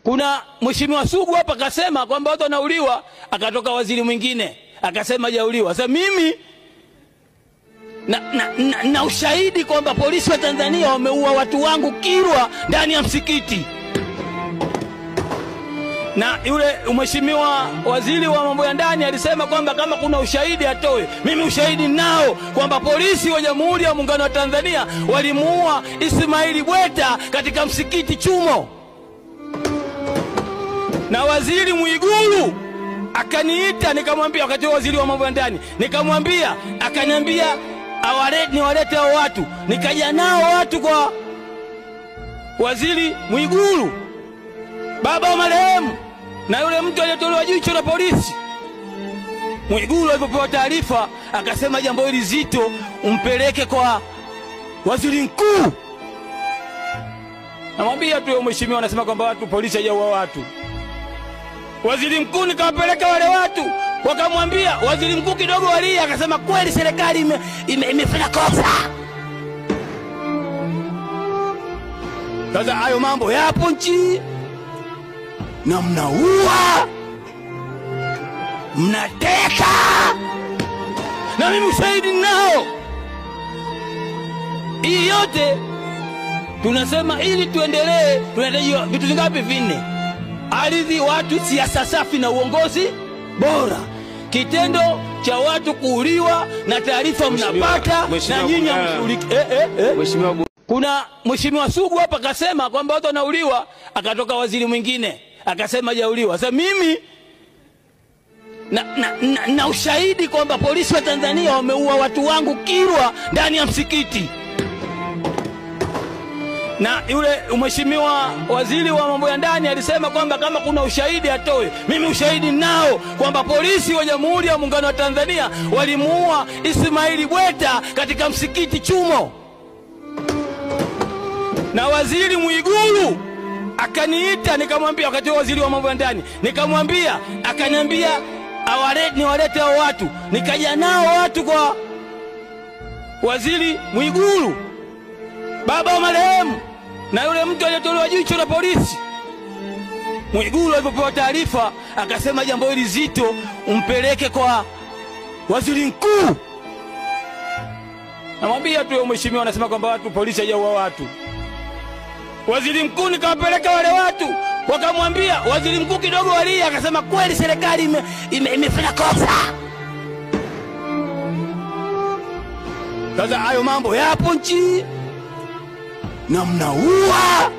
Kuna mheshimiwa Sugu hapa akasema kwamba watu wanauliwa, akatoka waziri mwingine akasema hajauliwa. Sasa mimi na ushahidi kwamba polisi wa Tanzania wameua watu wangu Kilwa ndani ya msikiti. Na yule mheshimiwa waziri wa mambo ya ndani alisema kwamba kama kuna ushahidi atoe. Mimi ushahidi nao kwamba polisi wa Jamhuri ya Muungano wa Tanzania walimuua Ismail Bweta katika msikiti Chumo. Na waziri Mwigulu akaniita, nikamwambia, wakati waziri wa mambo ya ndani, nikamwambia, akaniambia niwalete hao watu. Nikaja nao watu kwa waziri Mwigulu, baba wa marehemu, na yule mtu aliyetolewa jicho na polisi. Mwigulu alipopewa taarifa akasema jambo hili zito, umpeleke kwa waziri mkuu. Namwambia tu mheshimiwa anasema kwamba watu polisi hajaua watu. Waziri mkuu nikawapeleka wale watu, wakamwambia waziri mkuu kidogo walia, akasema kweli serikali imefanya kosa. Sasa hayo mambo yapo nchi, na mnaua, mnateka, na mimi ushahidi nao. Hii yote tunasema ili tuendelee, tunahitaji vitu vingapi? Vinne: ardhi, watu, siasa safi na uongozi bora. Kitendo cha watu kuuliwa na taarifa mnapata na nyinyi mshiriki. Kuna mheshimiwa Sugu hapa akasema kwamba watu wanauliwa, akatoka waziri mwingine akasema hajauliwa. Sasa mimi na ushahidi kwamba polisi wa Tanzania wameua watu wangu Kilwa ndani ya msikiti. Na yule mheshimiwa waziri wa mambo ya ndani alisema kwamba kama kuna ushahidi atoe. Mimi ushahidi nao kwamba polisi wa Jamhuri ya Muungano wa Tanzania walimuua Ismail Bweta katika msikiti Chumo. Na waziri Mwigulu akaniita, nikamwambia, wakati waziri wa mambo ya ndani, nikamwambia, akaniambia niwalete hao watu. Nikaja nao watu kwa waziri Mwigulu, baba wa marehemu, na yule mtu aliyetolewa jicho na polisi. Mwigulu alipopewa taarifa akasema jambo hili zito, umpeleke kwa waziri mkuu. Namwambia tu mheshimiwa anasema kwamba watu polisi hajaua watu. Waziri mkuu nikawapeleka wale watu, wakamwambia waziri mkuu kidogo walia, akasema kweli serikali imefanya kosa. Sasa hayo mambo yapo nchi, na mnaua,